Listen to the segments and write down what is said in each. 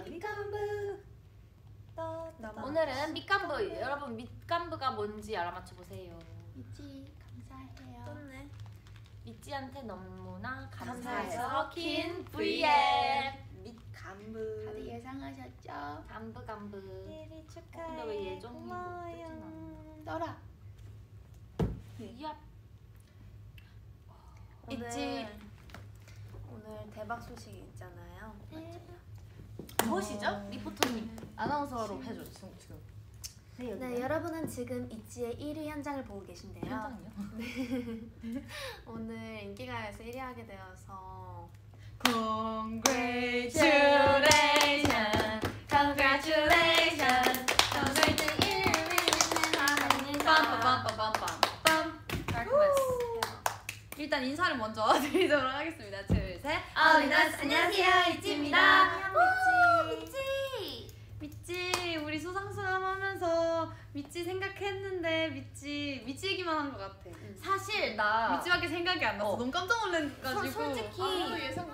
밑간부. 오늘은 밑간부. 여러분 밑간부가 뭔지 알아맞혀 보세요. 미찌 감사해요. 좋네. 미찌한테 너무나 감사해서 감사해서 킨 V앱. V앱. 밑간부. 다들 예상하셨죠? 간부. 생일 축하해. 근데 왜 예정이 고마워요. 못 떠라. 야. 오늘 대박 소식이 있잖아요. 무엇이죠? 리포터님 아나운서로 해줘 지금. 네, 여러분은 지금 있지의 1위 현장을 보고 계신데요. 현장이요? 오늘 인기가요에서 1위 하게 되어서 Congratulations, congratulations, 일단 인사를 먼저 드리도록 하겠습니다. 둘, 셋. 안녕하세요, 있지입니다. 미찌 우리 수상수상 하면서 미찌 생각했는데 미찌 얘기만 한 것 같아. 사실 나 미찌밖에 생각이 안 났어. 너무 깜짝 놀래가지고 솔직히 아무도 예상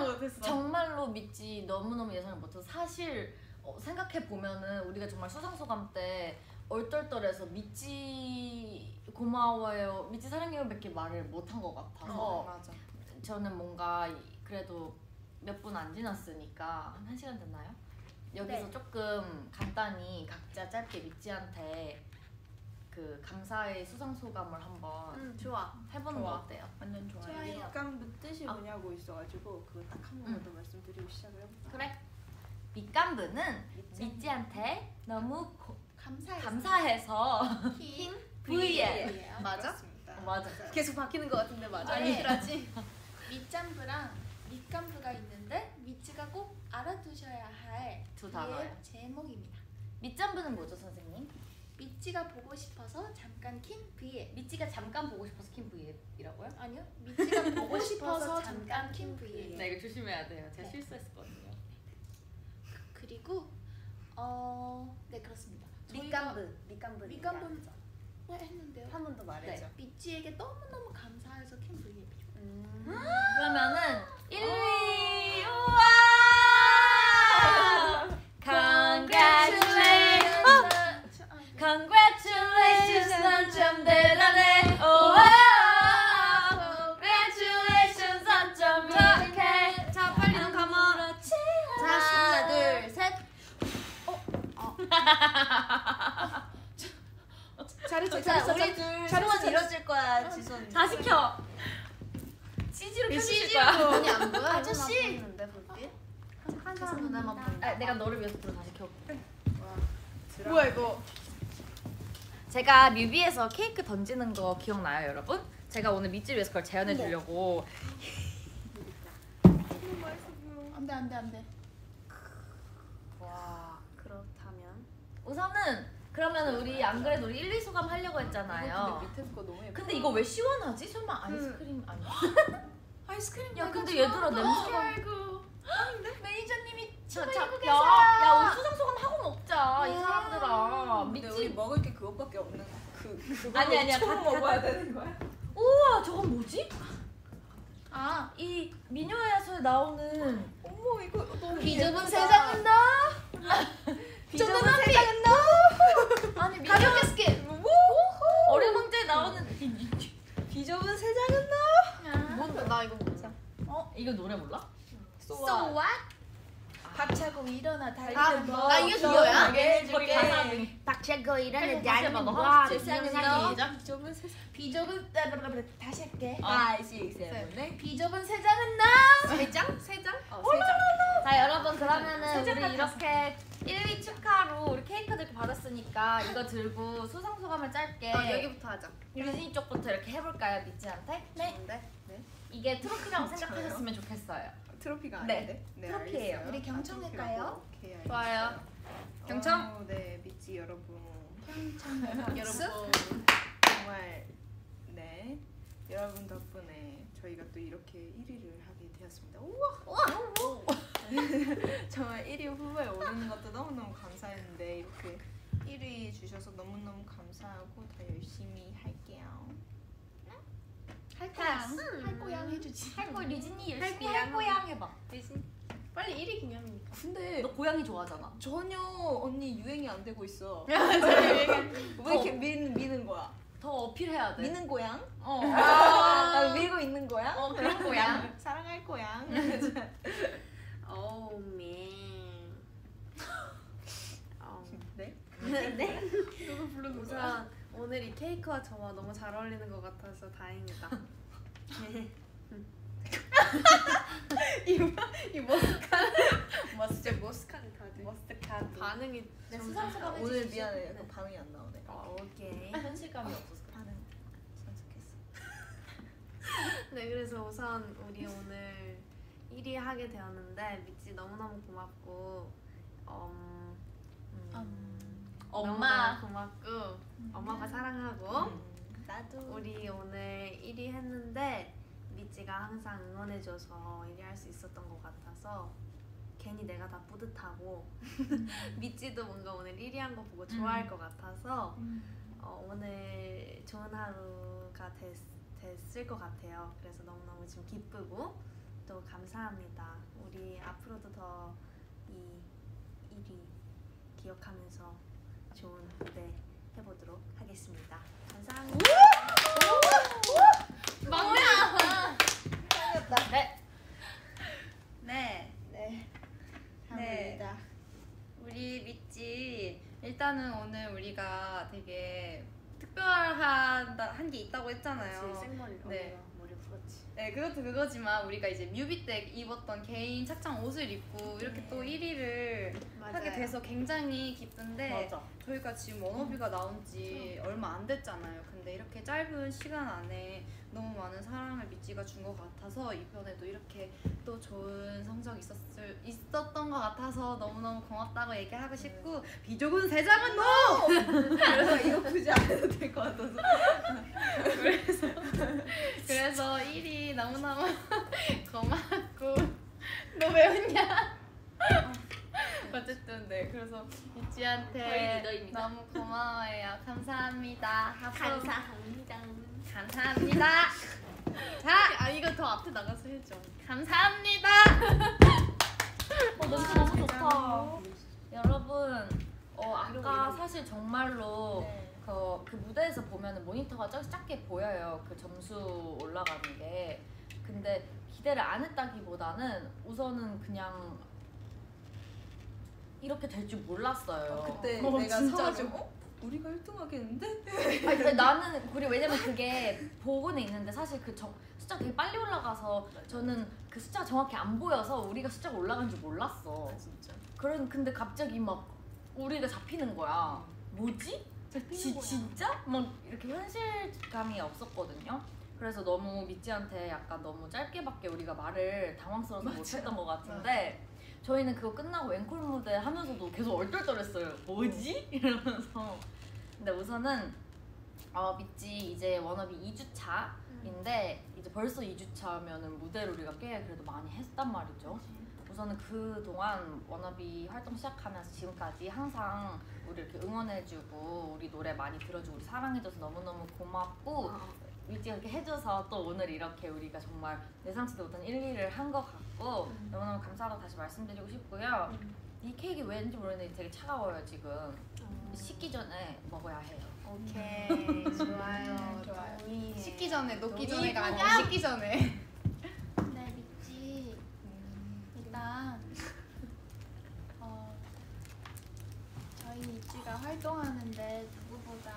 못했어. 정말로 믿지 너무너무 예상을 못해서 사실 생각해 보면은 우리가 정말 수상소감 때 얼떨떨해서 믿지 고마워요, 믿지 사랑해요 밖에 말을 못한 것 같아서 맞아. 저는 뭔가 그래도 몇 분 안 지났으니까 한 1시간 됐나요? 여기서 네. 조금 간단히 각자 짧게 믿지한테 그 감사의 수상소감을 한번 좋아. 해보는 거 어때요? 완전 좋아요. 좋아요. 밑간부 뜻이 뭐냐고 있어가지고 그거 딱 한 번만 더 말씀드리고 시작을 해볼까? 그래. 밑간부는 믿지한테 너무 감사해서 감사해서 킨 V앱. 맞아? 그렇습니다. 맞아. 계속 바뀌는 것 같은데 맞아? 아니. 그렇지. 밑장부랑 밑간부가 있는데 미찌가 꼭 알아두셔야 할 두 단어예요. 제목입니다. 밑잠부는 뭐죠, 선생님? 미찌가 보고 싶어서 잠깐 킨 V앱. 미찌가 잠깐 보고 싶어서 킨 V앱이라고요? 아니요, 미찌가 보고 싶어서 잠깐 킨 V앱. 네, 이거 조심해야 돼요. 제가 실수했었거든요. 그리고 네 그렇습니다. 밑간부. 밑간부는 했는데요. 한 번 더 말해줘. 네. 미찌에게 너무너무 감사해서 킨 V앱이죠. 그러면은 1위 우와! Congratulations! Congratulations! 넌 참 대단해! 우와! Congratulations! 넌 참 착해! 자, 빨리 눈 감아. 자, 하나, 둘, 셋. 잘했어. 우리 둘 소원 이뤄질 거야, 지선. 다 시켜! CG로 켜주실 거야. 아니 안 보여? 아저씨! 한 사람 눈에만 보인다. 아, 내가 너를 위해서 불을 다시 켜볼게. 뭐야 이거? 제가 뮤비에서 케이크 던지는 거 기억나요, 여러분? 제가 오늘 밑지를 위해서 그걸 재현해 주려고. 안돼. 와, 그렇다면 우선은 그러면 우리 안 그래도 우리 1, 2 소감 하려고 근데 했잖아요. 밑에 거 너무 예뻐. 근데 이거 왜 시원하지? 설마 아이스크림 아니야? 아이스크림. 야, 근데 얘들아 냄새가. 아이고. 매니저님이 저, 야, 우리 수상 소감 하고 먹자, 이 사람들아. 근데 우리 밑지. 먹을 게 그것밖에 없는 그거 아니야. 처음 먹어야 되는 거야? 우와, 저건 뭐지? 아, 이 미녀야수에 나오는 어머 이거 너무 비좁은 예쁘다. 세상은 너. 비좁은 세상은 너. 아니 미녀 가볍게 스킨. 어린 왕자에 나오는 비좁은 세상은 너. 뭔데? 나 이거 모르자. 이거 노래 몰라? So what? 박차고 일어나 달리는 너. 아, 이게 그거야? 거기 가사 중에. 박차고 일하는 다시 해봐, 너 와, 하고 싶지? 세상은 너. 너. 비좁은 세상. 비좁은 다시 할게. 5, 6, 7, 비좁은 세상은 너. 세 장? 세 장? 자, 여러분 그러면은 우리 이렇게 1위 축하로 우리 케이크도 이렇게 받았으니까 이거 들고 수상소감을 짧게 여기부터 하자. 유진이 쪽부터 이렇게 해볼까요, 미찌한테? 네. 이게 트로피라고 생각하셨으면 좋겠어요. 트로피가 네, 아닌데? 네, 트로피예요. 알겠어요. 우리 경청할까요? 오케이, 알겠어요. 좋아요. 경청? 네, 미찌 여러분. 여러분. 정말 네 여러분 덕분에 저희가 또 이렇게 1위를 하게 되었습니다. 우와! 정말 1위 후보에 오르는 것도 너무너무 감사했는데 이렇게 1위 주셔서 너무너무 감사하고 더 열심히 할게요. 할 거야 해주지. 할거 리진이 열심히 할거야. 할 거야 해봐. 리진. 빨리 1위 기념이니까. 근데 너 고양이 좋아하잖아. 전혀 언니 유행이 안 되고 있어. 왜 어. 이렇게 미는 거야? 더 어필해야 돼. 미는 고양? 어. 나 밀고 있는 고양? 그런 고양. 사랑할 고양. 오 맨. 네? 네? 우선 오늘 이 케이크와 저와 너무 잘 어울리는 것 같아서 다행이다. 이 머스카드 다들. 머스카드. 반응이 네, 좀 수상소감 다르다. 오늘 해주시죠. 미안해. 네. 반응이 안 나오네. 오케이. 현실감이 없어서. 반응 선숙했어. 네, 그래서 우선 우리 오늘 1위 하게 되었는데 미찌 너무너무 고맙고 엄마. 너무너무 고맙고 엄마가 사랑하고 나도. 우리 오늘 1위 했는데 미찌가 항상 응원해줘서 1위 할 수 있었던 것 같아서 괜히 내가 다 뿌듯하고 미찌도 뭔가 오늘 1위 한 거 보고 좋아할 것 같아서 오늘 좋은 하루가 됐을 것 같아요. 그래서 너무너무 지금 기쁘고 또 감사합니다. 우리 앞으로도 더 이 1위 기억하면서 좋은 무대 해보도록 하겠습니다. 감사합니다. 막내야. 네. 네. 네. 네. 감사합니다. 우리 미찌 일단은 오늘 우리가 되게 특별한 한 게 있다고 했잖아요. 생머리로 네. 머리 풀었지. 네, 그것도 그거지만 우리가 이제 뮤비 때 입었던 개인 착장 옷을 입고 이렇게 또 1위를 하게 돼서 굉장히 기쁜데 맞아. 저희가 지금 워너비가 나온 지 얼마 안 됐잖아요. 근데 이렇게 짧은 시간 안에 너무 많은 사랑을 미찌가 준 것 같아서 이번에도 이렇게 또 좋은 성적 있었던 것 같아서 너무너무 고맙다고 얘기하고 싶고 비조군 세장은 노! 그래서 이거 굳이 안 해도 될 것 같아서. 그래서 1위 너무너무 고맙고 너 왜 웃냐? 어쨌든 네 그래서 저희 미찌한테 리더입니다. 너무 고마워요. 감사합니다. 앞으로 감사합니다. 감사합니다. 자, 이거 더 앞에 나가서 해줘. 감사합니다. 냄새 너무 좋다. 여러분, 아까 사실 정말로 네. 그 무대에서 보면은 모니터가 작게 보여요. 그 점수 올라가는 게. 근데 기대를 안 했다기보다는 우선은 그냥 이렇게 될 줄 몰랐어요. 그때 어, 내가 진짜로? 서가지고 우리가 1등 하겠는데? 아니, 근데 나는 왜냐면 그게 보고는 있는데 사실 그 숫자 되게 빨리 올라가서 저는 그 숫자가 정확히 안 보여서 우리가 숫자가 올라간 줄 몰랐어. 진짜. 근데 갑자기 막 우리가 잡히는 거야. 뭐지? 진짜? 막 이렇게 현실감이 없었거든요. 그래서 너무 미찌한테 약간 너무 짧게밖에 우리가 말을 당황스러워서 못했던 것 같은데 저희는 그거 끝나고 앵콜 무대 하면서도 계속 얼떨떨했어요. 뭐지? 이러면서. 근데 우선은 미찌 이제 워너비 2주차인데 이제 벌써 2주차면은 무대를 우리가 꽤 그래도 많이 했단 말이죠. 우선은 그동안 워너비 활동 시작하면서 지금까지 항상 우리 이렇게 응원해주고 우리 노래 많이 들어주고 우리 사랑해줘서 너무너무 고맙고 미찌가 이렇게 해줘서 또 오늘 이렇게 우리가 정말 예상치도 못한 1, 2를 한 것 같고 너무너무 감사하다고 다시 말씀드리고 싶고요. 이 케이크 왠지 모르는데 되게 차가워요 지금. 식기 전에 먹어야 해요. 오케이, 좋아요. 좋아요. 동의해. 식기 전에, 녹기 동의. 전에가 아니라 식기 전에. 네, 미찌. 일단 저희 미찌가 활동하는데 누구보다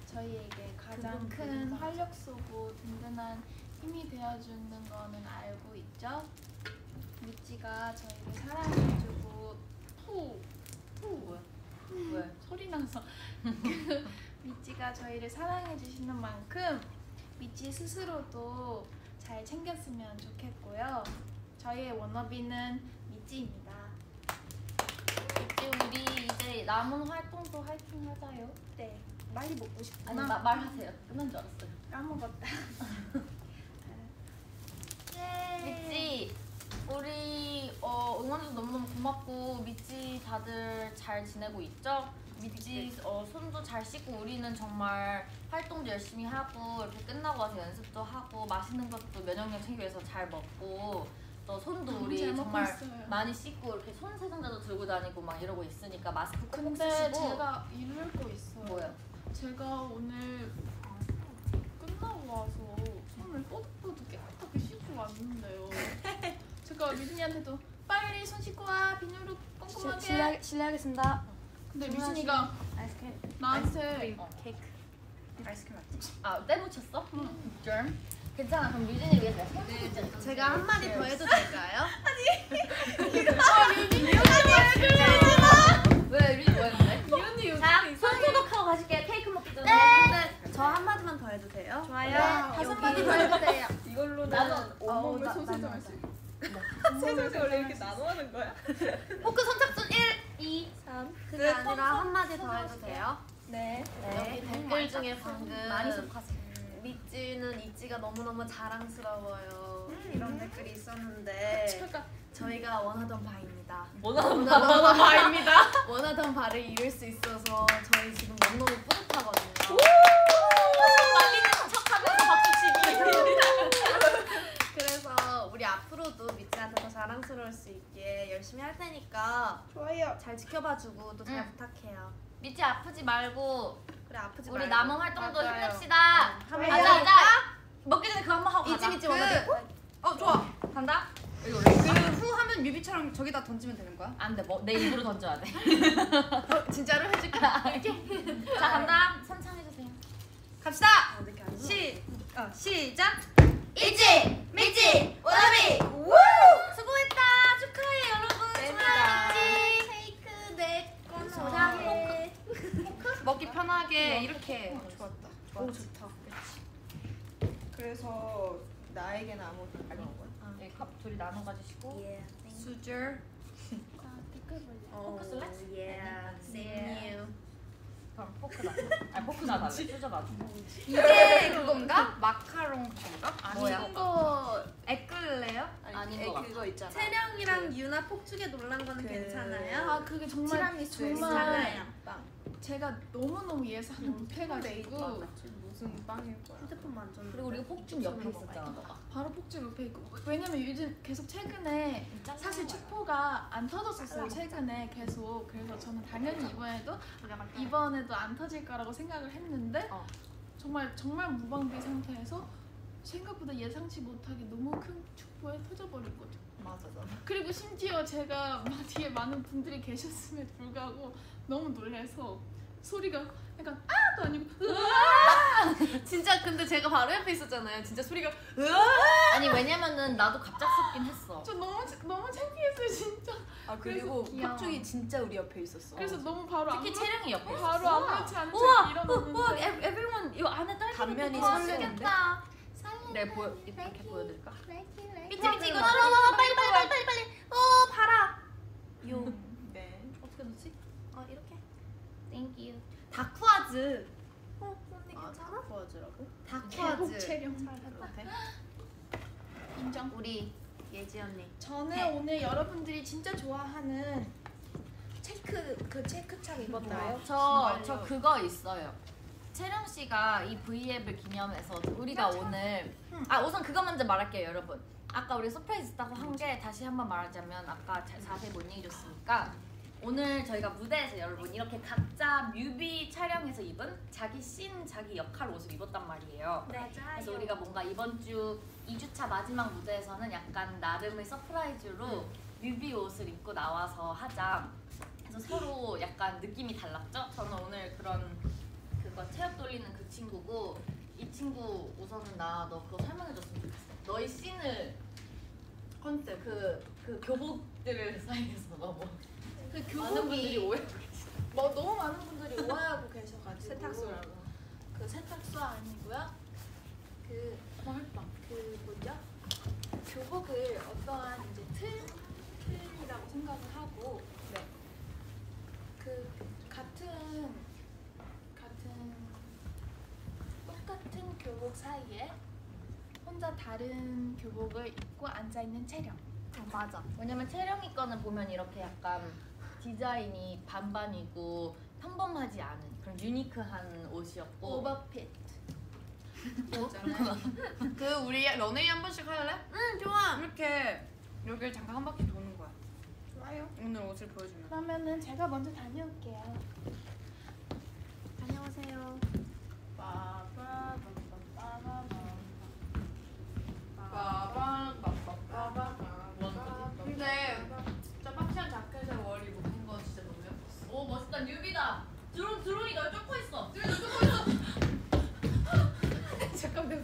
저희에게 가장 큰 활력 쏘고 든든한 힘이 되어주는 거는 알고 있죠? 미찌가 저희를 사랑해주고 뭐야? 왜? 소리 나서 미찌가 저희를 사랑해주시는 만큼 미찌 스스로도 잘 챙겼으면 좋겠고요. 저희의 워너비는 미찌입니다. 미찌 우리 이제 남은 활동도 화이팅 하자요. 네, 빨리 먹고 싶구나. 아니 말하세요. 끝난 줄 알았어요. 까먹었다. 미찌 우리 응원해줘서 너무너무 고맙고 미찌 다들 잘 지내고 있죠? 미찌 손도 잘 씻고 우리는 정말 활동도 열심히 하고 이렇게 끝나고 와서 연습도 하고 맛있는 것도 면역력 챙기 위해서 잘 먹고 또 손도 너무 우리 잘 먹고 정말 있어요. 많이 씻고 이렇게 손 세정제도 들고 다니고 막 이러고 있으니까 마스크 꼭 근데 쓰시고. 제가 이럴 거 있어요. 뭐요? 제가 오늘 끝나고 와서 손을 뽀득뽀득 깨끗하게 씻고 왔는데요. 제가 유진이한테도 빨리 손 씻고 와, 비누로 꼼꼼하게. 실례하겠습니다. 근데 유진이가 아이스크림. 나한테 케이크. 아이스크림 맞지? 아 때묻혔어? 쩔. 괜찮아. 그럼 유진이 위해서 손 제가 한마디 더 해도 될까요? 왜 유진이 뭐 했는데? 유진이 요즘 자, 손 소독하고 가실게. 케이크 먹기 전에. 네. 저 한마디만 더 해도 돼요? 좋아요. 다섯 마디 더 해도 돼요. 이걸로는 나는 온몸을 나- 소세정할 수 나는 있어. 세정을 원래 이렇게 나눠 하는 거야? 포크 선착순 1, 2, 3. 그게 아니라 한마디 더 해도 돼요? 네. 네. 댓글 중에 방금 많이 속하세요. 미찌는 있지가 너무너무 자랑스러워요. 이런 댓글이 있었는데 제가 저희가 원하던 바입니다. 원하는 바입니다. 원하던 바를 이룰 수 있어서 저희 지금 너무너무 뿌듯하거든요. 말리는 척하면서 박수치기. 그래서 우리 앞으로도 미찌한테 더 자랑스러울 수 있게 열심히 할 테니까 좋아요. 잘 지켜봐주고 또 잘 응. 부탁해요. 미치 아프지 말고 그래 아프지 우리 말고. 남은 활동도 맞아요. 힘냅시다. 한번 가자 해볼까? 가자. 먹기 전에 그거 한번 하고 가자. 미찌 원하는 좋아. 간다? 그 후 하면 뮤비처럼 저기다 던지면 되는 거야? 안 돼. 뭐 내 입으로 던져야 돼. 진짜로 해줄게. 자 간다. 선창해 주세요. 갑시다. 이렇게 안 시작. 이지 미지 원아비. 수고했다. 축하해 여러분. 네, 축하해. 케이크 내건 소장해. 먹기 편하게 이렇게. 좋았다. 오 좋다. 그래서 나에게는 아무것도 안 먹은 거야? 네, 컵 둘이 나눠 가지시고. 예. 수저. 댓글 볼래. 포크 쓸래? 예. Same you. 그럼 포크다. 아니 포크 나 달래. 수저 놔줘. 이게 그건가? 마카롱 그건가? 뭐야? 이런 거 에클레요? 아닌 것 같아. 그거 있잖아. 채령이랑 유나 폭죽에 놀란 거는 괜찮아요? 아 그게 정말 티라미수 정말 괜찮아요. 제가 너무너무 예상을 못해가지고 무슨 빵일 거야? 휴대폰 만졌는데. 그리고 우리 폭죽 옆에 있었잖아. 너가. 바로 폭죽 옆에 있고 왜냐면 요즘 계속 최근에 사실 축포가 안 터졌었어요 최근에 계속 그래서 저는 당연히 이번에도 안 터질 거라고 생각을 했는데 어. 정말 무방비 상태에서 생각보다 예상치 못하게 너무 큰 축포에 터져버린 거죠. 맞아. 그리고 심지어 제가 뒤에 많은 분들이 계셨음에도 불구하고 너무 놀라서 소리가 약간 아도 아니고 진짜 근데 제가 바로 옆에 있었잖아요. 진짜 소리가 아니 왜냐면은 나도 갑작스럽긴 했어. 저 너무 창피했어요 진짜. 아 그리고 귀여워. 폭죽이 진짜 우리 옆에 있었어. 그래서 너무 바로 특히 채령이 옆에 있었어. 바로 아무렇지 않은 우와, 척 일어났는데 우와, everyone 이거 안에 딸기 단면이 우와, 설레는데? 맛있겠다. 네, 이렇게 보여드릴까? 미치 미치 이거 나와 빨리. 봐라. 요. 네. 어떻게 넣지? 이렇게. Thank you. 다쿠아즈. 언니 괜찮아? 도와주라고? 다쿠아즈. 체력 어때? 인정. 우리 예지 언니. 저는 오늘 여러분들이 진짜 좋아하는 체크착 입었나요? 저 그거 있어요. 채령 씨가 이 V앱을 기념해서 우리가 오늘 우선 그거 먼저 말할게요, 여러분. 아까 우리 서프라이즈 있다고 한 게 다시 한번 말하자면 아까 자세히 못 얘기해줬으니까 오늘 저희가 무대에서 여러분 이렇게 각자 뮤비 촬영해서 입은 자기 씬, 자기 역할 옷을 입었단 말이에요. 그래서 우리가 뭔가 이번 주 2주차 마지막 무대에서는 약간 나름의 서프라이즈로 뮤비 옷을 입고 나와서 하자. 그래서 서로 약간 느낌이 달랐죠? 저는 오늘 그거 체력 돌리는 그 친구고 이 친구 우선은 너 그거 설명해줬으면 좋겠어. 너의 씬을 컨셉 그 교복들 사이에서 너무 그 많은 분들이 교복이 오해하고 계시. 너무 많은 분들이 오해하고 계셔가지고 세탁소라고. 그 세탁소 아니고요. 그 뭐죠? 교복을 어떠한 이제 틀이라고 생각을 하고 그 똑같은 교복 사이에 혼자 다른 교복을 입고 앉아 있는 채령. 맞아. 왜냐면 채령이 거는 보면 이렇게 약간 디자인이 반반이고 평범하지 않은 그런 유니크한 옷이었고 오버핏. 그 우리 런웨이 한 번씩 할래? 응 좋아. 이렇게 여기를 잠깐 한 바퀴 도는 거야. 좋아요. 오늘 옷을 보여주면. 그러면은 제가 먼저 다녀올게요. 다녀오세요. 근데 진짜 박시한 자켓에 머리 묶은 거 진짜 너무 예뻤어. 오 멋있다. 뉴비다. 드론이 널 쫓고 있어. 드론이 널 쫓고 있어. 잠깐 내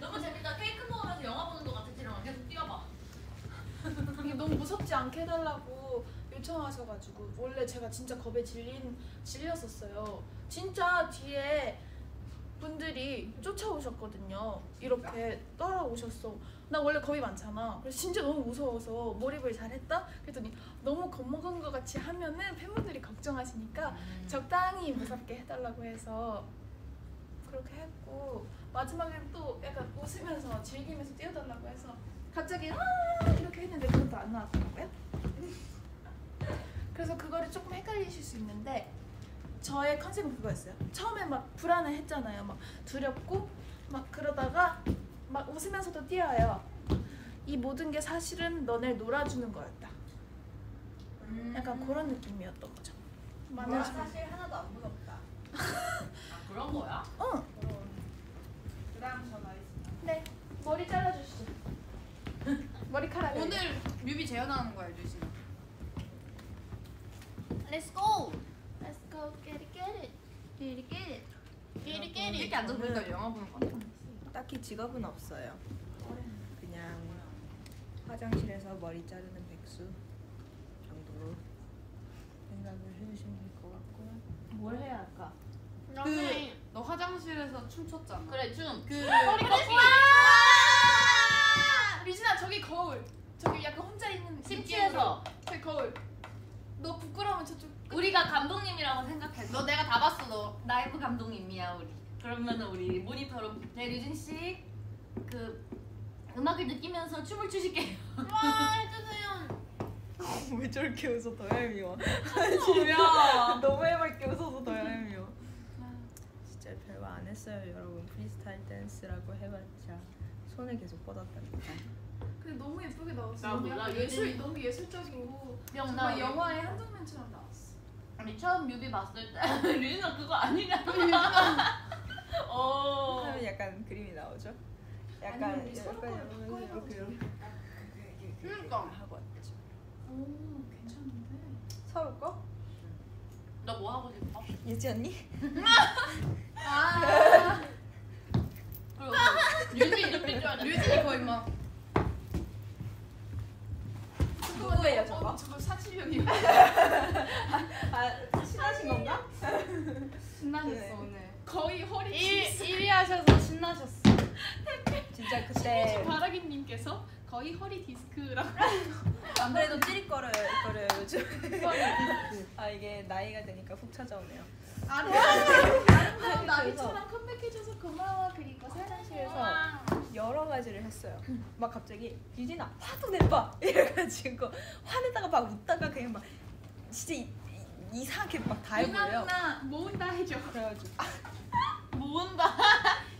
너무 재밌다. 케이크 먹으면서 영화 보는 거 같아. 지랑 계속 뛰어봐. 이게 너무 무섭지 않게 해달라고 요청하셔가지고 원래 제가 진짜 겁에 질렸었어요. 진짜 뒤에 분들이 쫓아오셨거든요. 이렇게 따라오셨어. 나 원래 겁이 많잖아. 그래서 진짜 너무 무서워서 몰입을 잘했다? 그랬더니 너무 겁먹은 것 같이 하면은 팬분들이 걱정하시니까 적당히 무섭게 해달라고 해서 그렇게 했고 마지막엔 또 약간 웃으면서 즐기면서 뛰어달라고 해서 갑자기 이렇게 했는데 그것도 안 나왔더라고요. 그래서 그거를 조금 헷갈리실 수 있는데 저의 컨셉은 그거였어요. 처음에 막 불안해했잖아요. 막 두렵고 막 그러다가 막 웃으면서도 뛰어요. 이 모든 게 사실은 너네 놀아주는 거였다. 약간 그런 느낌이었던 거죠. 나 사실 하나도 안 무섭다. 아 그런 거야? 그다음 전화했습니다. 네, 머리 잘라주시죠. 머리카락을. 오늘 뮤비 재현하는 거 알죠, 지금? Let's go. Let's go get it, get it. Get it, get it. Get it, get it. 이렇게 앉아서 보니까 영화 보는 거 같아. 딱히 직업은 없어요. 그냥 화장실에서 머리 자르는 백수 정도로 생각을 해주시면 될 것 같고요. 뭘 해야 할까? 너 화장실에서 춤췄잖아. 그래 춤. 머리 깎기. 미진아 저기 거울. 저기 약간 혼자 있는 심취해서. 저기 거울. 너 부끄러우면 저쪽. 우리가 감독님이라고 생각했어. 너 내가 다 봤어, 너. 라이브 감독님이야 우리. 그러면은 우리 모니터로 네 류진 씨 그 음악을 느끼면서 춤을 추실게요. 와 해주세요. 왜 저렇게 웃어 더 얄미워. 뭐야? 너무 해맑게 웃어서 더 얄미워. 진짜 별거 안 했어요 여러분. 프리스타일 댄스라고 해봤자 손을 계속 뻗었다니까. 근데 너무 예쁘게 나왔어. 나 너무 몰라, 약간 요즘- 너무 예술적이고 나 정말 영화의 한 장면처럼 나왔어. 우리 처음 뮤비 봤을 때 류진아 그거 아니냐? 어. 하면 약간 그림이 나오죠. 약간 아니면 우리 서로 거 이렇게 그러니까. 하고 왔죠. 오 괜찮은데. 서로 거? 너 뭐 하고 싶어? 예지 언니? 아. 그리고 류진 눈빛 좋아하잖아. 류진이 거의 막 누구예요 저거? 저거 사실력이. 아 친하신 건가? 신나셨어, 네. 오늘. 거의 허리. 1위 하셔서 신나셨어. 진짜 그때 바라기님께서 거의 허리 디스크라고. 안 그래도 찌릿거려요 요즘. 아 이게 나이가 되니까 훅 찾아오네요. 아름다운 나비처럼 컴백해줘서 고마워. 그리고 사랑실에서 여러 가지를 했어요. 막 갑자기 유진아 화도 내봐 이래가지고 화내다가 막 웃다가 그냥 막 진짜 이상하게 막 다 해버려요. 누나 모은다 해줘. 그래가지고 모은다.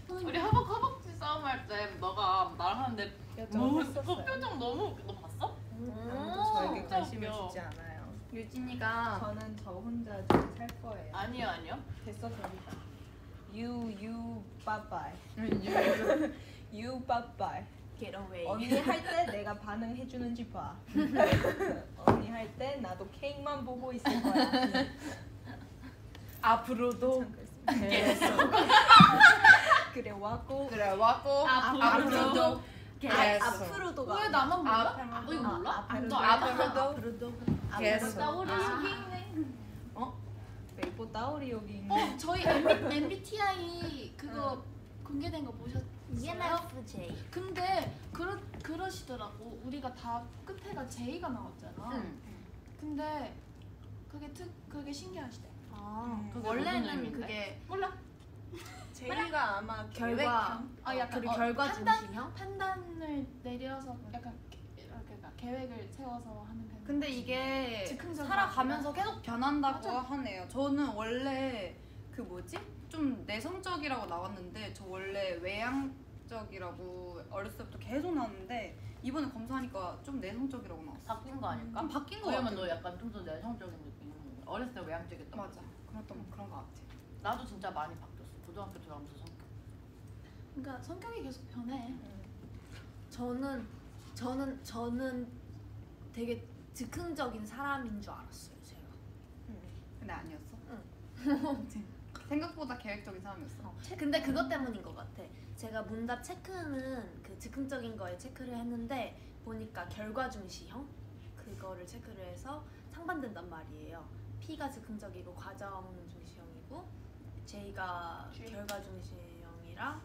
우리 허벅지 싸움할 때 너가 나랑 하는데 그 했었어요. 표정 너무 너 봤어? 아무도 저에게 진짜 관심을 웃겨. 주지 않아요. 유진이가 저는 저 혼자 좀 살 거예요. 아니요. 됐어 저리가. You bye bye. You bye bye. Get away. 언니 할 때 내가 반응해주는지 봐. 언니 할 때 나도 케이크만 보고 있을 거야. 앞으로도 그래 왔고 그래 왔고 앞으로도 계속. 앞으로도가 왜 나만 몰라? 너 이거 몰라? 앞으로도. 앞으로도 계속. 나 우리 여기 있네. 메이포 따오리 여기 있네. 저희 MBTI 그거 공개된 거 보셨어요? ENFJ. 근데 그러시더라고. 우리가 다 끝에가 J가 나왔잖아. 응. 근데 그게 신기하시대. 그게 무슨 원래는 의미인데? 그게 몰라. 제이가 아마 결과 약간 그리고 결과 중심형? 판단을 내려서 약간 계획을 세워서 하는 편. 근데 이게 즉흥적으로 살아가면서 계속 변한다고 하네요. 저는 원래 그 뭐지? 좀 내성적이라고 나왔는데 저 원래 외향적이라고 어렸을 때부터 계속 나왔는데 이번에 검사하니까 좀 내성적이라고 나왔어. 바뀐 거 아닐까? 좀 바뀐 거 같아. 왜냐면 너 약간 좀 더 내성적인 느낌. 어렸을 때 외향적이었던 맞아. 그런 거 같아. 나도 진짜 많이 바뀌었어. 고등학교 들어가면서 성격. 그러니까 성격이 계속 변해. 저는 되게 즉흥적인 사람인 줄 알았어요, 제가. 근데 아니었어. 응. 생각보다 계획적인 사람이었어. 근데 그것 때문인 것 같아. 제가 문답 체크는 그 즉흥적인 거에 체크를 했는데 보니까 결과 중시형 그거를 체크를 해서 상반된단 말이에요. P가 즉흥적이고 과정 중시형이고 J가 결과 중시형이랑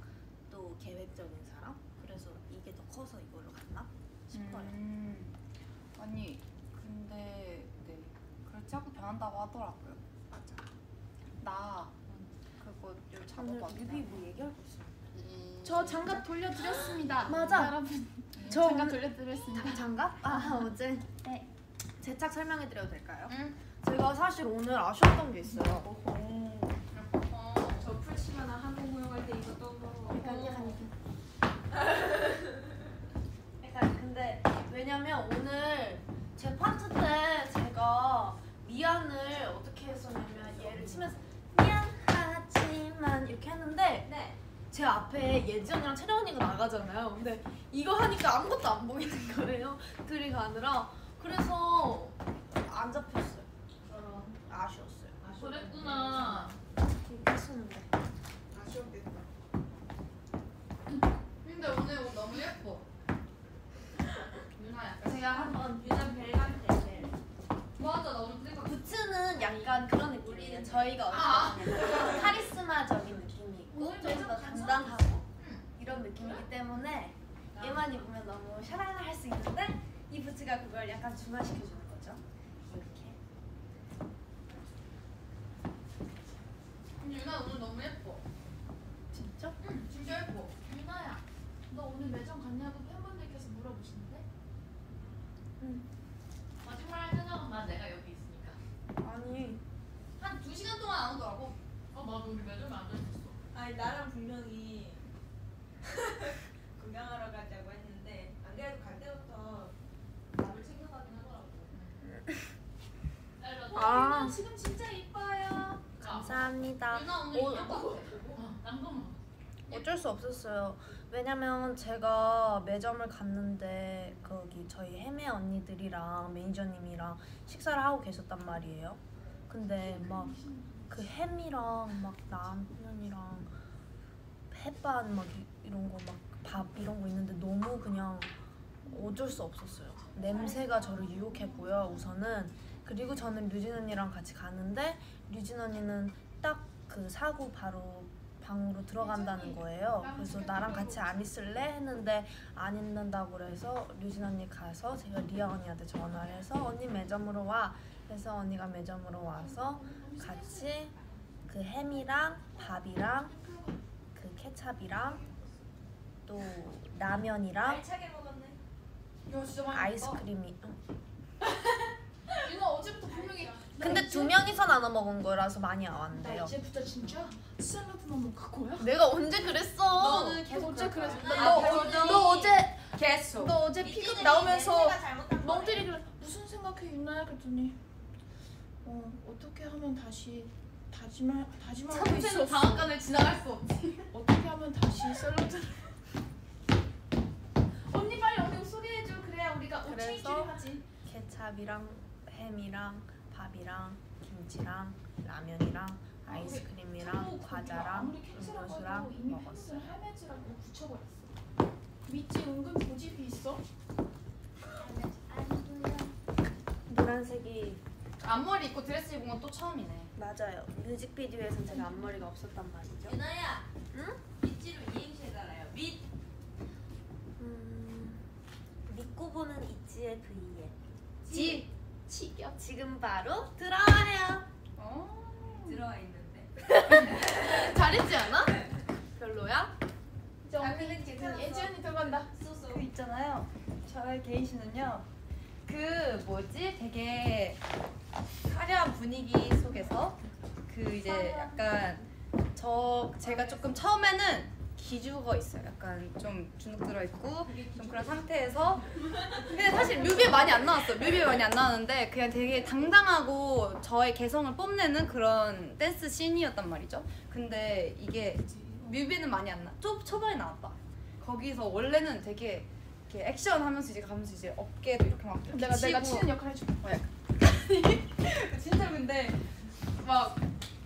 또 계획적인 사람. 그래서 이게 더 커서 이걸로 갔나 싶어요. 아니 근데 네 그렇지 하고 변한다고 하더라고요. 맞아. 나 그거 요 오늘 작업하기 뮤비 뭐 얘기할 거 있어? 저 장갑 돌려드렸습니다. 맞아. 여러분. 저 장갑 돌려드렸습니다. 장갑? 어제 제 책 설명해드려도 될까요? 응. 제가 사실 오늘 아쉬웠던 게 있어요. 저 풀치마나 한국 무용할 때 입었던 거. 약간 근데 왜냐면 오늘 제 파트 때 제가 미안을 어떻게 했었냐면 얘를 치면서 미안하지만 이렇게 했는데 제 앞에 예지 언니랑 채령 언니가 나가잖아요. 근데 이거 하니까 아무것도 안 보이는 거예요. 둘이 가느라. 그래서 안 잡혔어요. 저런 아쉬웠어요. 그랬구나. 이렇게 했었는데. 아쉬웠겠다. 근데 오늘 옷 너무 예뻐. 유나야. 제가 한번 유전 벨간 벨. 맞아 나 오늘 찍어. 부츠는 약간 그런 느낌이에요. 저희가 어떤 카리스마적인 느낌이 있고 좀 더 단단하고 이런 느낌이기 때문에 얘만 입으면 너무 샤랄라 할 수 있는데 이 부츠가 그걸 약간 중화시켜주는 거죠. 이렇게. 유나 오늘 너무 예뻐. 진짜? 응 진짜 예뻐. 유나야, 너 오늘 매점 갔냐고 팬분들께서 물어보시는데? 거짓말 하는 건 내가 여기 있으니까. 아니 한 2시간 동안 안 오더라고. 맞아 우리 매점에 앉아있었어. 아니 나랑 분명히 구경하러 가자고 했는데 안 그래도 갈 때부터 밥을 챙겨가긴 하더라고. 아. 지금 진짜 이뻐요. 감사합니다. 유나 오늘 인형 같아. 잠깐만. 어쩔 수 없었어요. 왜냐면 제가 매점을 갔는데 거기 저희 해매 언니들이랑 매니저님이랑 식사를 하고 계셨단 말이에요. 근데 막 그 햄이랑 막 라면이랑 햇반 막 이런 거 막 밥 이런 거 있는데 너무 그냥 어쩔 수 없었어요. 냄새가 저를 유혹했고요. 우선은 그리고 저는 류진 언니랑 같이 가는데 류진 언니는 딱 그 사고 바로 방으로 들어간다는 거예요. 그래서 나랑 같이 안 있을래? 했는데 안 있는다고 그래서 류진 언니 가서 제가 리아 언니한테 전화를 해서 언니 매점으로 와. 그래서 언니가 매점으로 와서 같이 그 햄이랑 밥이랑 그 케찹이랑 또 라면이랑 알차게 먹었네. 이거 진짜 많이 아이스크림이 유나 어제부터 분명히 근데 두 명이서 나눠 먹은 거라서 많이 안 나 왔는데요. 이제부터 진짜 샐러드만 먹을 거야? 내가 언제 그랬어? 너는 계속 어제 그럴 그랬어. 거야. 너 어제 계속. 너 어제 픽업 나오면서 멍들이 그래 무슨 생각해 유나야 그랬더니 어떻게 하면 다시 다짐하고 참새는 있었어. 방앗간을 지나갈 수 없지. 어떻게 하면 다시 샐러드를 언니 빨리 언니 소개해줘. 그래야 우리가 그래서 오체이지를 하지. 케찹이랑 햄이랑 밥이랑 김치랑 라면이랑 아이스크림이랑 과자랑 아무리 캔슬하고 음료수랑 해도 이미 먹었어요. 팬분들 할매지라고 붙여버렸어. 미찌 은근 고집이 있어. 노란색이 앞머리 입고 드레스 입은 건 또 처음이네. 맞아요. 뮤직비디오에선 제가 앞머리가 없었단 말이죠. 유나야. 응? 밑지로 이행시 해달라요. 밑. 믿고 보는 있지의 V에 지 치겨. 지금 바로 들어와요. 들어와 있는데. 잘했지 않아? 별로야? 이제 언니 예지 언니 들어간다. 쏘쏘. 그 있잖아요. 저의 게이시는요. 그 뭐지? 되게 화려한 분위기 속에서 그 이제 약간 제가 조금 처음에는 기주가 있어요. 약간 좀 주눅 들어 있고 좀 그런 상태에서 근데 사실 뮤비에 많이 안 나왔어. 뮤비에 많이 안 나왔는데 그냥 되게 당당하고 저의 개성을 뽐내는 그런 댄스 씬이었단 말이죠. 근데 이게 뮤비는 많이 안 나. 초반에 나왔다. 거기서 원래는 되게 이렇게 액션하면서 이제 가면서 이제 어깨도 이렇게 막 이렇게 내가 치고 치는 역할 해줄게. 진짜 근데 막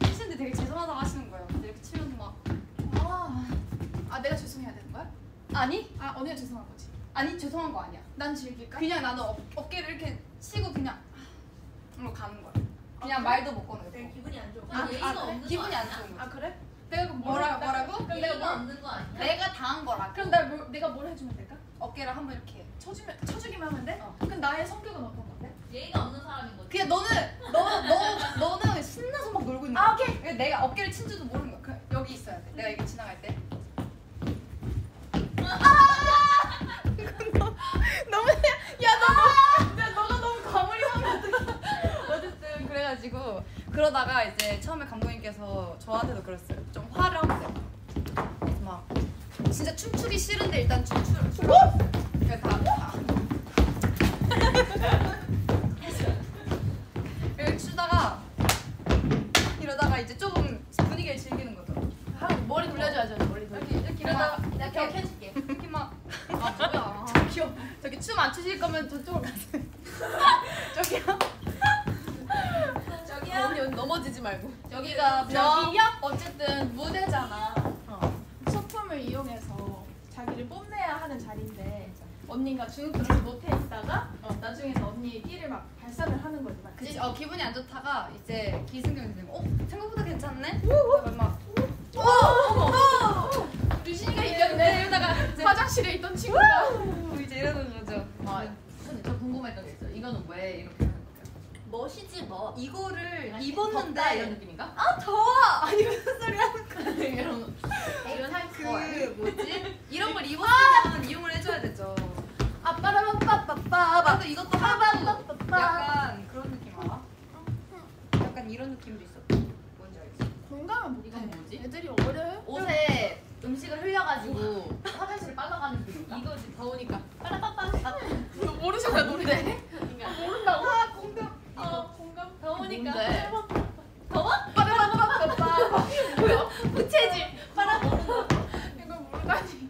치는데 되게 죄송하다고 하시는 거예요. 근데 이렇게 치면서 막 내가 죄송해야 되는 거야? 아니 언니가 죄송한 거지. 아니 죄송한 거 아니야. 난 즐길까? 그냥 나는 어깨를 이렇게 치고 그냥 이러고 가는 거야. 그냥 말도 못 꺼내고. 기분이 안 좋아. 아, 예의가 그래? 없는 거 기분이 안 아니야? 좋은 거야. 그래? 내가 그럼 뭐라고? 그럼 내가 예의가 뭐 없는 거 아니야? 내가 당한 거라. 그럼 내가 뭘 해주면 될까? 어깨를 한번 이렇게. 쳐주기만 하면 돼? 어. 그럼 나의 성격은 어떤 건데? 예의가 없는 사람인 거지. 그냥 너는 신나서 막 놀고 있는 거야. 오케이. 그러니까 내가 어깨를 친 줄도 모르는 거야. 여기 있어야 돼. 내가 이렇게 지나갈 때. 너가 너무 과몰입하면 어떡해. 어쨌든 그래가지고 그러다가 이제 처음에 감독님께서 저한테도 그랬어요. 좀 화를 하세요. 그래서 막 진짜 춤추기 싫은데 일단 춤추라. 그러니까 다. 이렇게 추다가 이러다가 이제 조금 분위기를 즐기는 거죠. 머리 돌려줘야죠. 머리 돌려. 이렇게 이러다가 내가 기억해줄게. 이렇게 막 뭐야? 저기 춤 안 추실 거면 저쪽으로 가세요. 저기요. 언니 넘어지지 말고. 여기가 저기요? 어쨌든 무대잖아. 소품을 이용해서 자기를 뽐내야 하는 자리인데 언니가 주눅들어서 못해 있다가 나중에서 언니의 끼를 막 발산을 하는 거지. 그치, 기분이 안 좋다가 이제 기승전이 되는 거. 생각보다 괜찮네? 그러다가 막 류진이가 이겼네. 이러다가 이제 화장실에 있던 친구가 이제 이러는 거죠. 근데 저 궁금했던 게 있어요. 이거는 왜 이렇게 하는 거예요? 멋이지 뭐. 이거를 덥다 입었는데 이런 느낌인가? 아 더워! 아니 무슨 소리 하는 거야. 이런 그 뭐지? 이런 걸 입었으면 이용을 해줘야 되죠. 아빠라빠빠빠. 나도 이것도 하고 약간 그런 느낌 알아? 약간 이런 느낌도 있어. 뭔지 알지? 공감을 못해. 이건 뭐지? 애들이 어려요? 옷에 음식을 흘려가지고 화장실에 빨아가는 그 이거지. 더우니까. 너 모르잖아 노래. 모른다고? 공감. 공감. 더우니까. 뭔데? 빠라빠빠빠. 뭐야? 부채질. 이거 모르다니.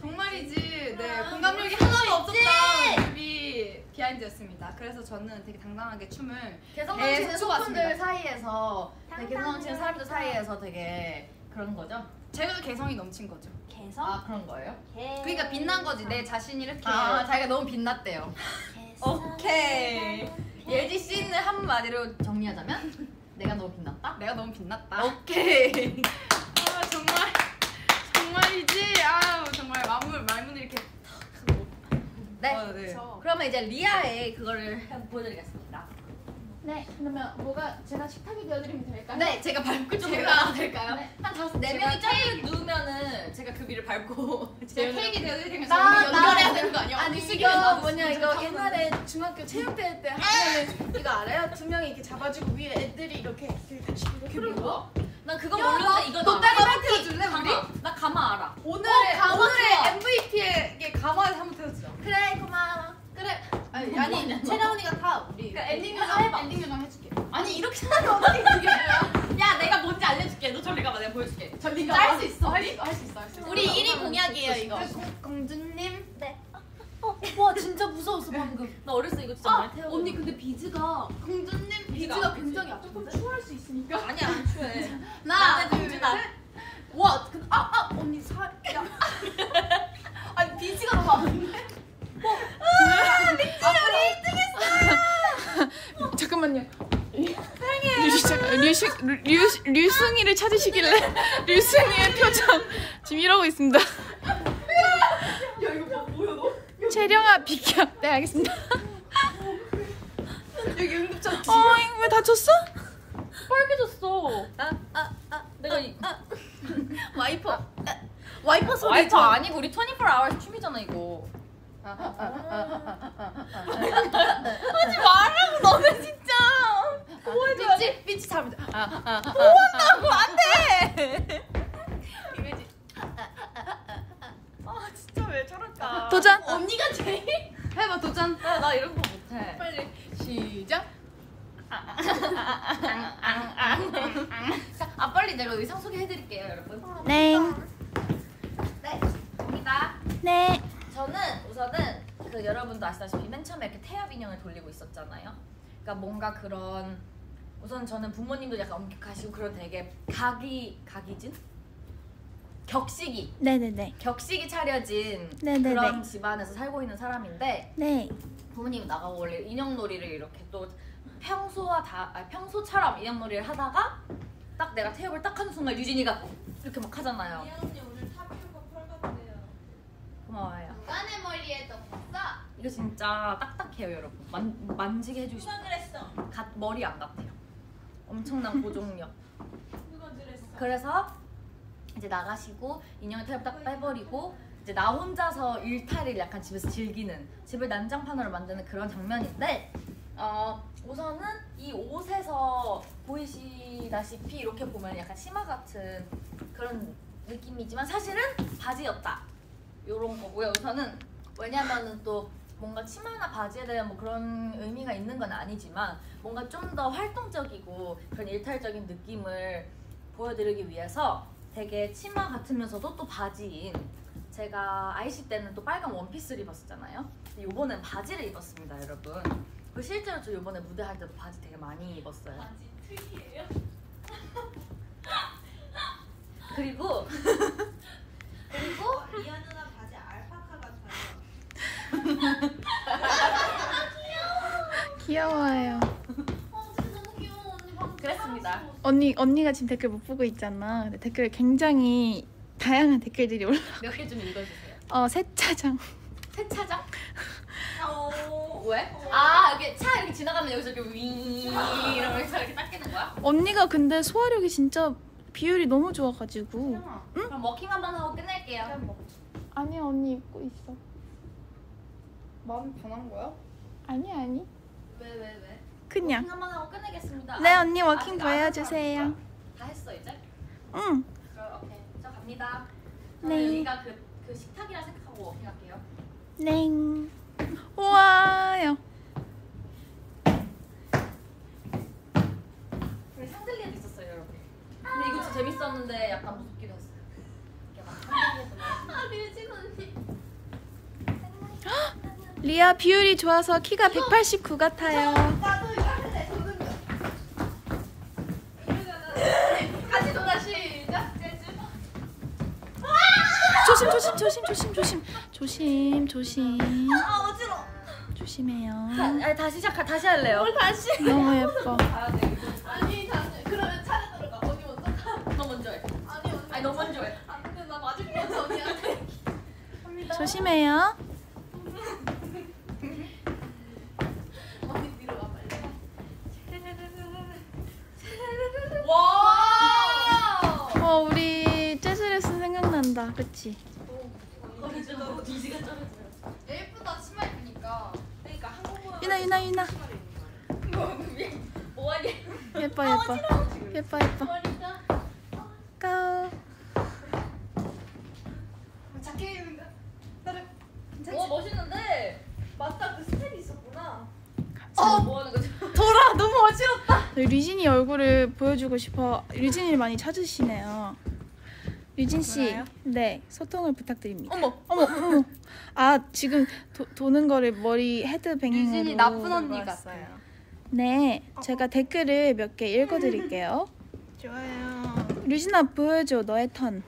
정말이지. 네, 공감력이 하나도 없었던 뮤비 비하인드였습니다. 그래서 저는 되게 당당하게 춤을 개성 넘치는 계속 소품들 해봤습니다. 사이에서 개성 넘치는 사람들 사이에서 되게 그런 거죠? 제가 개성이 넘친 거죠. 개성? 아 그런 거예요? 그러니까 빛난 거지. 내 자신이 이렇게. 아 자기가 너무 빛났대요. 오케이. 예지 씬을 한마디로 정리하자면 내가 너무 빛났다? 내가 너무 빛났다. 오케이. 아 정말이지. 아우 정말 말문을 이렇게. 네. 네. 그러면 이제 리아의 그거를 한번 보여드리겠습니다. 네. 그러면 제가 식탁이 되어드리면 될까요? 네, 제가 밟고 제가 될까요? 네. 한 네 제가 명이 짝을 누우면은 제가 그 위를 밟고 제가 케이크 되어드리면 나- 연결해야 되는 거 아니야? 아니 이게 이거 뭐냐 이거 옛날에 중학교 체육대회 때 하면은 이거 알아요? 두 명이 이렇게 잡아주고 위에 애들이 이렇게 같이 이렇게 뭐야? 난 그거 모르는데 이거 너 다리 한번 태워줄래 우리? 나 가마 알아. 오늘의 가마 좋아. MVP에게 가마를 한번 태워주자. 그래 고마워. 그래. 아니 채라운이가 타 우리. 그러니까 엔딩 요정 해봐. 엔딩 요정 해줄게. 아니 이렇게 하면 어떻게 그게 뭐야? 야 내가 뭔지 알려줄게. 너 저리 가봐. 내가 보여줄게. 네가 짤수 있어. 할 수 있어. 우리 1위 공약이에요 이거. 공주님. 와 진짜 무서웠어 방금. 나 어렸을 때 이거 진짜 많이 태워. 언니 근데 비즈가 공주님 비즈가 굉장히 조금 아픈데? 추할 수 있으니까. 아니 안 추해. 하나 둘 공주다. 셋. 와 근데 언니 살. 야. 아니 비즈가 너무 아픈데? 잠깐만요. 류승이를 찾으시길래 류승이의 표정 지금 이러고 있습니다. 채령아 비켜. 네 알겠습니다. 여기 응급처치. 왜 다쳤어? 빨개졌어. 내가 와이퍼. 와이퍼 소리. 와이퍼 아니고 우리 24hours 춤이잖아 이거. 하지 말라고 너네 진짜. 삐치 잘못. 혼나고 안 돼. 이거지. 나 이런 거 못해. 빨리 시작. 아 빨리 내가 의상 소개해드릴게요 여러분. 네. 네, 갑니다. 네. 저는 우선은 그 여러분도 아시다시피 맨 처음에 이렇게 태엽 인형을 돌리고 있었잖아요. 그러니까 뭔가 그런 우선 저는 부모님도 약간 엄격하시고 그런 되게 각이진? 격식이 네네네. 격식이 차려진 네네네. 그런 집안에서 살고 있는 사람인데 네. 부모님이 나가고 원래 인형놀이를 이렇게 또 평소처럼 인형놀이를 하다가 딱 내가 태엽을 딱 하는 순간 유진이가 이렇게 막 하잖아요. 언니 오늘 타피오카 펄 같대요. 고마워요. 누가내 머리에 떴어? 이거 진짜 딱딱해요 여러분. 만지게 해주고 싶어요. 누가 그랬어? 머리 안 같아요. 엄청난 고정력. 누가 그랬어? 그래서 이제 나가시고 인형을 태엽 딱 빼버리고 이제 나 혼자서 일탈을 약간 집에서 즐기는 집을 난장판으로 만드는 그런 장면인데 우선은 이 옷에서 보이시다시피 이렇게 보면 약간 치마 같은 그런 느낌이지만 사실은 바지였다 요런 거고요. 우선은 왜냐면은 또 뭔가 치마나 바지에 대한 뭐 그런 의미가 있는 건 아니지만 뭔가 좀 더 활동적이고 그런 일탈적인 느낌을 보여드리기 위해서 되게 치마 같으면서도 또 바지인 제가 아이씨 때는 또 빨간 원피스를 입었었잖아요. 근데 요번엔 바지를 입었습니다 여러분. 그리고 실제로 저 요번에 무대 할 때도 바지 되게 많이 입었어요. 바지 특이해요? 그리고 리아 누나 바지 알파카 같아요. 귀여워요. 진짜 너무 귀여워 언니 방금 그랬습니다. 언니가 지금 댓글 못 보고 있잖아. 근데 댓글 굉장히 다양한 댓글들이 올라. 몇 개 좀 읽어주세요. 세차장. 세차장? 왜? 아 이게 차 이렇게 지나가면 여기서 이렇게 윙 이러면서 이렇게 닦이는 거야? 언니가 근데 소화력이 진짜 비율이 너무 좋아가지고. 그럼 워킹 한번 하고 끝낼게요. 아니야 언니 입고 있어. 마음이 변한 거야? 아니. 왜? 그냥. 워킹 한번 하고 끝내겠습니다. 네 언니 워킹 아직 보여주세요. 안 다 했어 이제? 응. 그럼 오케이 저 갑니다. 네. 여기가 그 식탁이라 생각하고 워킹할게요. 네. 우와요. 우리 상들리에도 있었어요 여러분. 근데 이거 진짜 재밌었는데 약간 무섭기도 했어요. 이렇게 막 상들리에서 아 류진 언니. 리아 비율이 좋아서 키가 189 같아요. 나도 이거 할래. 같이 놀아 시작. 조심. 아 어지러. 조심해요. 다시 할래요. 너무 예뻐. 아니 그러면 차례 들어가. 언니 먼저. 너 먼저 해. 아니 언니. 아니 너 먼저 해. 안돼 나 맞을 뻔해서 언니한테. 조심해요. 언니 뒤로 와 빨리. 와. 우리 재즈레슨 생각난다. 그치? 너무 뒤지가 쩔어져. 예쁘다 치마 입으니까. 그러니까 한국어. 유나. 뭐하니? 예뻐. 머리가. 고. 자켓 입는다. 오 멋있는데. 맞다 그 스텝이 있었구나. 뭐 하는 거지? 돌아 너무 어지럽다. 류진이 얼굴을 보여주고 싶어. 류진이를 많이 찾으시네요. 류진 씨, 전화요? 네 소통을 부탁드립니다. 어머. 아 지금 도는 거를 머리 헤드뱅잉으로. 유진이 나쁜 언니 같아요. 네, 제가 댓글을 몇 개 읽어드릴게요. 좋아요. 류진아 보여줘 너의 턴.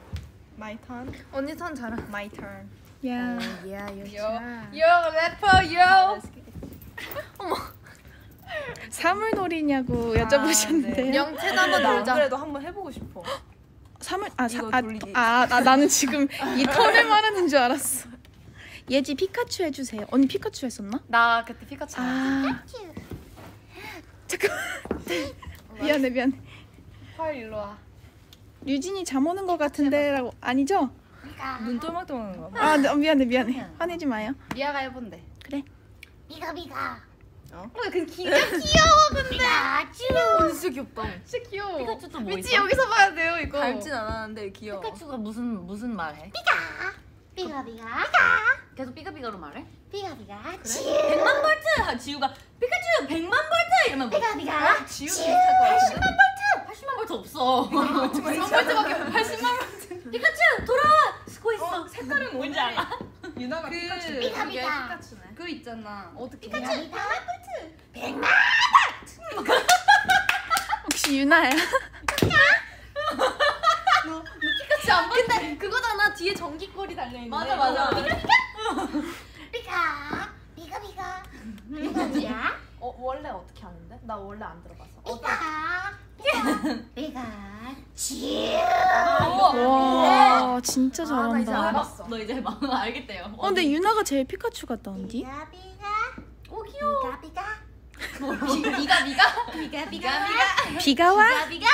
My turn. 언니 턴 잘하. My turn. 야. 요 래퍼 요. 사물놀이냐고 여쭤보셨는데요. 영채도 한번 놀자. 그래도 한번 해보고 싶어. 나는 지금 이 턴을 말하는 줄 알았어. 예지 피카츄 해주세요. 언니 피카츄 했었나? 나 그때 피카츄. 잠깐. 미안해. 펄 일로 와. 류진이 잠 오는 것 같은데라고 아니죠? 눈 또망또망한 거. 미안해. 화내지 마요. 미아가 해본대. 그래. 그 기가 귀여워 근데. 언니 진짜 귀엽다. 진짜 귀여워. 피카츄 또뭐 미치 여기서 봐야 돼요 이거. 닮진 않았는데 귀여워. 피카츄가 무슨 말 해? 삐가 삐가 계속 삐가삐가로 말해? 비가비가 그래? 100만 볼트! 지우가 피카츄 100만 볼트! 이러면 뭐 비가비가 지우 비슷할 것 같은데? 80만 볼트 없어. 100만 볼트밖에 80만 볼트. 피카츄 돌아와! 쓰고 있어. 색깔은 뭔지 알아? 유나가 피카츄. 그게 비가비가. 피카츄네. 그 있잖아. 어떻게 해? 비가비가 혹시 유나야? 피카츄 안 보인다. 근데 그거잖아. 뒤에 전기꼬리 달려있는. 맞아. 비가 비가비가 비가비가 원래 어떻게 하는데? 나 원래 안 들어봤어. 비가 지 와 진짜 나 이제 잘한다. 알았어. 너 이제 막 알겠대요. 근데 유나가 제일 피카츄 같다는데? 비가비가 오 귀여워. 비가비가 비가. 비가 와? 비가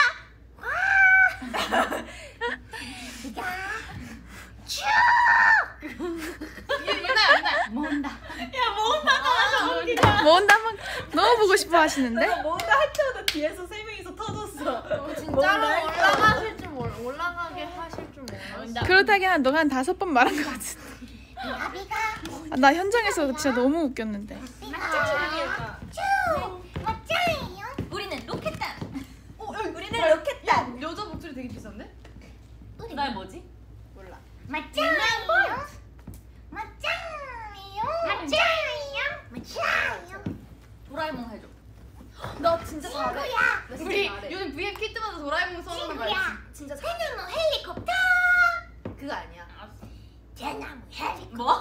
유나. 뭔다 뭔데 한번 너무 보고 싶어 하시는데? 뭔가 할 때마다 뒤에서 3명이서 터졌어. 진짜로 올라가게 하실 줄 몰라. 그렇다긴 한 너가 한 5번 말한 것 같은데. 비가비가 아, 나 현장에서 진짜 너무 웃겼는데. 비가 맞짱이에요 우리는 로켓단. 우리는 로켓단 여자 목소리 되게 비싼데? 그다음에 뭐지? 맞짱이에요 맞짱이에요 도라에몽 해줘. 나 진짜 잘해. 친구야 나 진짜 잘해. 요즘 VM 키트마다 도라에몽 써놓는 거 알지? 친구야 진짜 잘해. 대나무 헬리콥터 그거 아니야. 대나무 헬리콥터 뭐?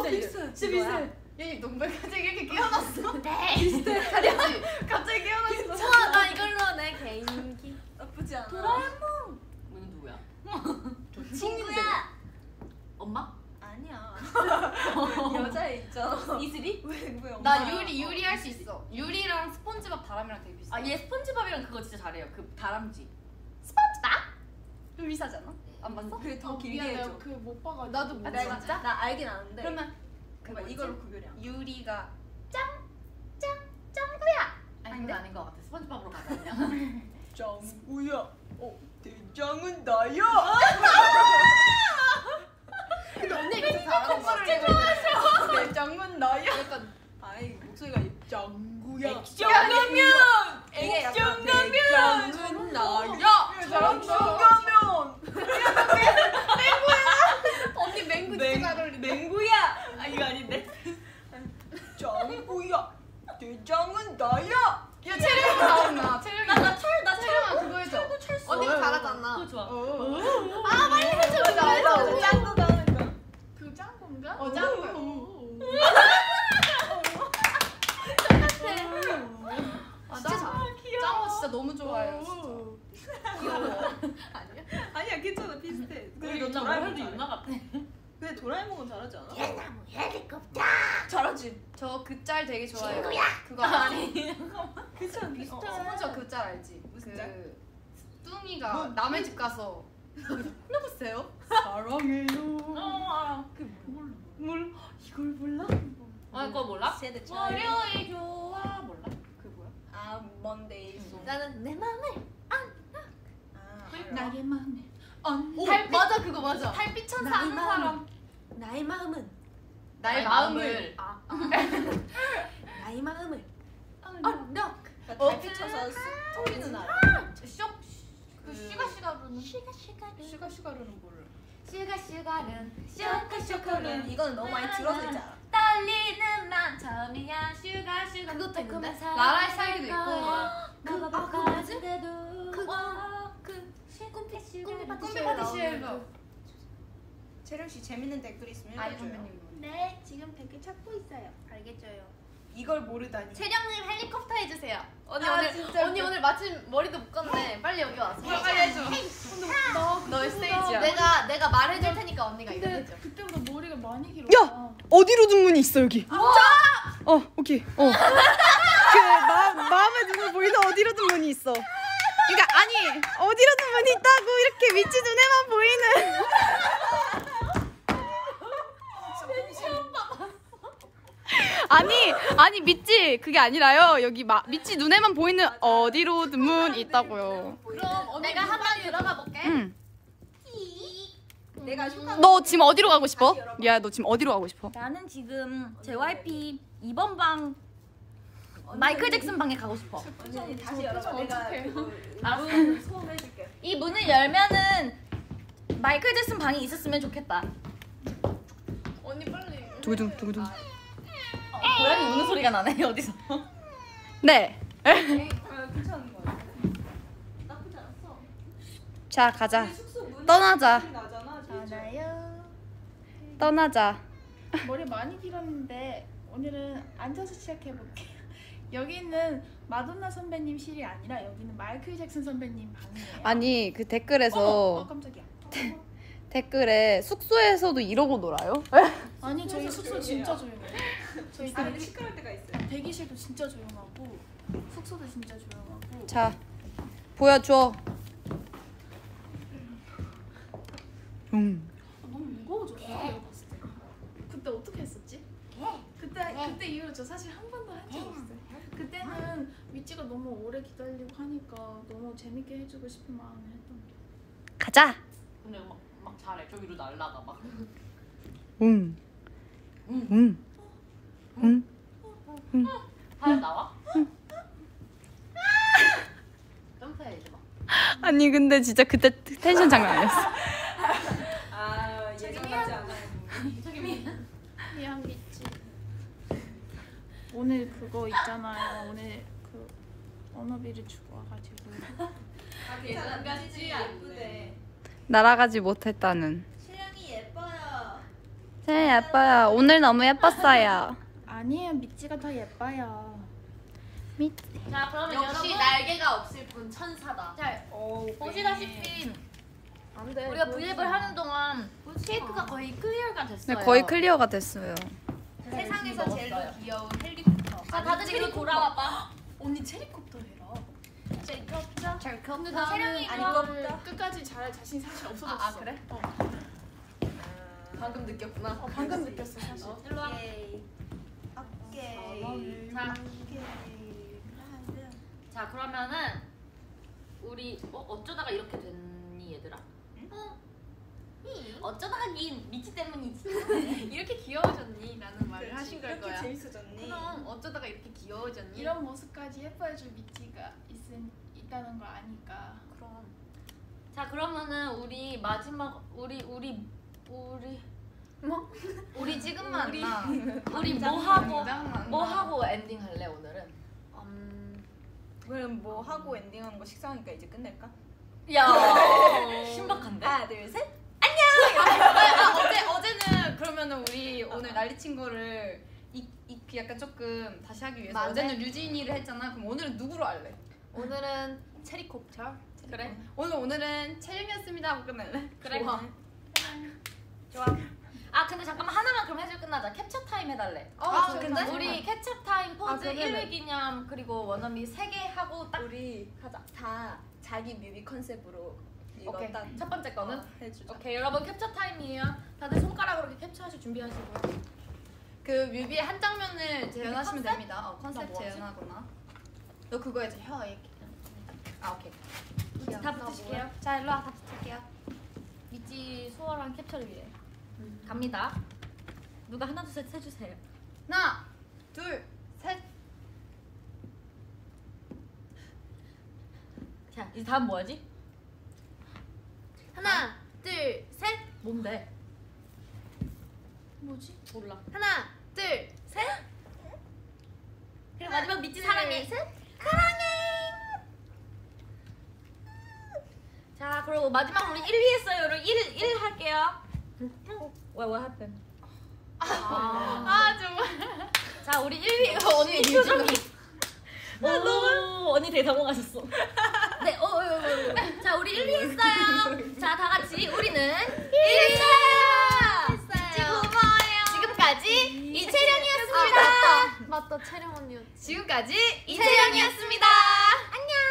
비슷해. 진짜 비슷해. 얘 농발 갑자기 이렇게 깨어났어. 네 잘했지? 갑자기 깨어났어. 와, 나 이걸로 내 개인기. 나쁘지 않아. 도라에몽. 너는 누구야? 친구야 엄마? 아니야. 여자애 있잖아. 이슬이? 나 유리 할 수 있어. 유리랑 스폰지밥 다람이랑 되게 비슷해. 아 얘 스펀지밥이랑 그거 진짜 잘해요. 그 다람쥐. 좀 비슷하잖아. 안 봤어? 그게 더 길게 미안해, 해줘. 그못 봐가지고. 나도 못 내가 봤어. 진짜? 나 알긴 아는데. 그러면 그거 이걸로 구별이야. 유리가 아니 그건 아닌 것 같아. 스펀지밥으로 가자 그냥. 짱구야. 대장은 나야. 근데 언니 이거 진짜 잘하는 거 같아. 대장은 나야. 약간 아이 목소리가 짱구야. 액션가면! 이게 약간 대장은 나야. 잘한다. 가면. 언니 맹구 진짜 잘 어울린다. 맹구야! 아 이거 아닌데? 짱구야. 대장은 나야. 야 체력이 나온다. 체력이. 나 체력아 그거 해줘. 언니가 잘하잖아. 그거 좋아. 아 빨리 해줘. 그거 해줘. 짱구 나오는 거. 그 짠 건가? 어 짱구야. 아, 진짜 짱구 진짜 너무 좋아해요. 진짜. 귀여워. 아니야 괜찮아 비슷해. 우리 누나 뭐 해도 유나 같아. 근데 도라에몽은 잘하지 않아? 대나무 헬리콥터 잘하지. 저 그 짤 되게 좋아해요. 친구야. 그거 알지? 괜찮아 비슷해. 스펀지밥 그 짤 알지? 무슨 짤? 그 뚱이가 남의 집 가서 여보세요? 사랑해요. 알아. 몰라. 이걸 몰라? 아 그거 몰라? 세대 월요일 좋아 몰라? 그 뭐야? 아 먼데이 송. 나는 내 맘을. 나의 마음에. 맞아 그거 맞아. 달빛천 나의 사는 마음을. 사람. 나의 마음은. 나의 마음을. 아. 나의 마음을. 너 달빛 쳐서 스토리는 알아. 그 슈가루는 슈가슈가루 몰라. 슈가는 이거는 너무 많이 들어서 있잖아. 떨리는 맘 처음이야 슈가 그것도 있는데? 라라의 사이도 있고. 그거 뭐지? 그거 꿈빛 파티시엘도. 채령 씨 재밌는 댓글 있으면 아이 읽어줘요. 선배님. 네, 지금 댓글 찾고 있어요. 알겠죠요. 이걸 모르다니. 채령님 헬리콥터 해주세요. 언니 아, 오늘 진짜 언니 오늘 마침 머리도 묶었네. 빨리 여기 와서. 빨리 해줘. 너의 스테이지야. 내가 말해줄 테니까 언니가 이거 근데 해줘. 그때보다 머리가 많이 길어. 야! 어디로 둔 문이 있어 여기? 오케이. 그 마음에 눈을 보이는 어디로 둔 문이 있어. 그러니까 아니 어디로 둔 문이 있다고 이렇게 미치 눈에만 보이는. 아니 미치 그게 아니라요. 여기 미치 눈에만 보이는 어디로 둔 문이 있다고요. 그럼 내가 한번 들어가 볼게. 응. 내가 쇼카. 너 지금 어디로 가고 싶어? 리아 너 지금 어디로 가고 싶어? 나는 지금 JYP 2번 방 마이클 잭슨 방에 가고 싶어. 언니 다시 열어봐. 내가 알았어. 소음해줄게. 이 문을 열면은 마이클 잭슨 방이 있었으면 좋겠다. 언니 빨리. 두구둥 두구둥. 고양이 우는 소리가 나네 어디서? 네. 괜찮은 거 같아. 나쁘지 않았어. 자 가자. 숙소 문 떠나자. 나잖아. 떠나자. 머리 많이 길었는데 오늘은 앉아서 시작해볼게요. 여기는 마돈나 선배님 실이 아니라 여기는 마이클 잭슨 선배님 방이에요. 아니 그 댓글에서 깜짝이야. 댓글에 숙소에서도 이러고 놀아요? 아니 저희 숙소 진짜 조용해요. 저희 아 근데 시끄러울 때가 있어요. 대기실도 진짜 조용하고 숙소도 진짜 조용하고. 자 보여줘. 너무 무거워졌어. 내가 봤을 때. 그때 어떻게 했었지? 그때 이후로 저 사실 한 번도 한 적이 없어요. 그때는 미찌가 너무 오래 기다리고 하니까 너무 재밌게 해주고 싶은 마음에 했던 게. 가자. 근데 막 잘해. 저 위로 날라가 막. 발 나와? 점프해 이제 막. 아니 근데 진짜 그때 텐션 장난 아니었어. 아 예전 같지 않아요. 미안 미찌. 오늘 그거 있잖아요. 오늘 그 언어비를 주고 와가지고. 예전 같지 예쁘대. 날아가지 못했다는. 실력이 예뻐요. 네 예뻐요. 오늘 너무 예뻤어요. 아니에요, 미찌가 더 예뻐요. 자 그러면 역시 여러분 날개가 없을 뿐 천사다. 자 보시다시피 우리가 브이앱을 하는 동안 케이크가 거의 클리어가 됐어요. 네 거의 클리어가 됐어요. 세상에서 제일로 귀여운 헬리콥터. 자 다들 이거 돌아와봐. 언니 체리콥터 해라. 근데 나 세령이 이거를 끝까지 잘할 자신 사실 없어졌어. 아, 그래? 어. 방금 느꼈구나. 방금 느꼈어 사실. 일로 와. 오케이. 자 그러면은 우리 어쩌다가 이렇게 됐니 얘들아? 어쩌다가 닌 미치 때문이지. 이렇게 귀여워졌니? 라는 말을 하신 걸 이렇게 거야. 재밌어졌니? 그럼 어쩌다가 이렇게 귀여워졌니? 이런 모습까지 예뻐해줄 미찌가 있다는 걸 아니까. 그럼 자 그러면은 우리 마지막 우리 지금만 나. 우리 뭐 하고 엔딩 할래 오늘은? 그럼 뭐 하고 엔딩하는 거 식사하니까 이제 끝낼까? 야 신박한데? 하나 둘 셋. 어제는 그러면은 우리 오늘 난리친 거를 약간 조금 다시 하기 위해서 맞네. 어제는 류진이를 했잖아. 그럼 오늘은 누구로 할래? 오늘은 체리콥터. 그래. 오늘은 채령이었습니다 하고 끝낼래? 그래. 좋아. 아 근데 잠깐만 하나만 그럼 해줄 끝나자. 캡처 타임 해달래. 근데? 우리 캡처 타임 포즈 그러면은. 1회 기념 그리고 원어미 3개 하고 딱. 우리 하자. 다 자기 뮤비 컨셉으로 이거 오케이. 딱 첫 번째 거는. 해주자. 오케이 여러분 캡처 타임이에요. 다들 손가락으로 이렇게 캡처하실 준비하시고요. 그 뮤비의 한 장면을 재현하시면 컨셉? 됩니다. 컨셉 나 뭐하지? 재현하거나. 너 그거 해야지. 혀 이렇게. 오케이. 다 붙이실게요. 자 일로 와. 다 붙일게요. 미찌 수월한 캡처를 위해 갑니다. 누가 하나 둘 셋 해주세요. 하나, 둘, 셋. 자 이제 다음 뭐하지? 하나, 둘, 셋. 뭔데? 뭐지? 몰라. 하나, 둘, 셋. 그리고 마지막 미찌 사랑해. 셋. 자 그리고 마지막 우리 1위 했어요. 여러분 1 할게요. What happened? 정말. 자 우리 1위 언니 표정이 너무 언니 되게 당황하셨어. 네, 자 우리 1위 했어요. 자 다 같이 우리는 1위 했어요. 고마워요. 지금까지 이채령이었습니다. 맞다, 채령 언니였지. 지금까지 이채령이었습니다. 안녕.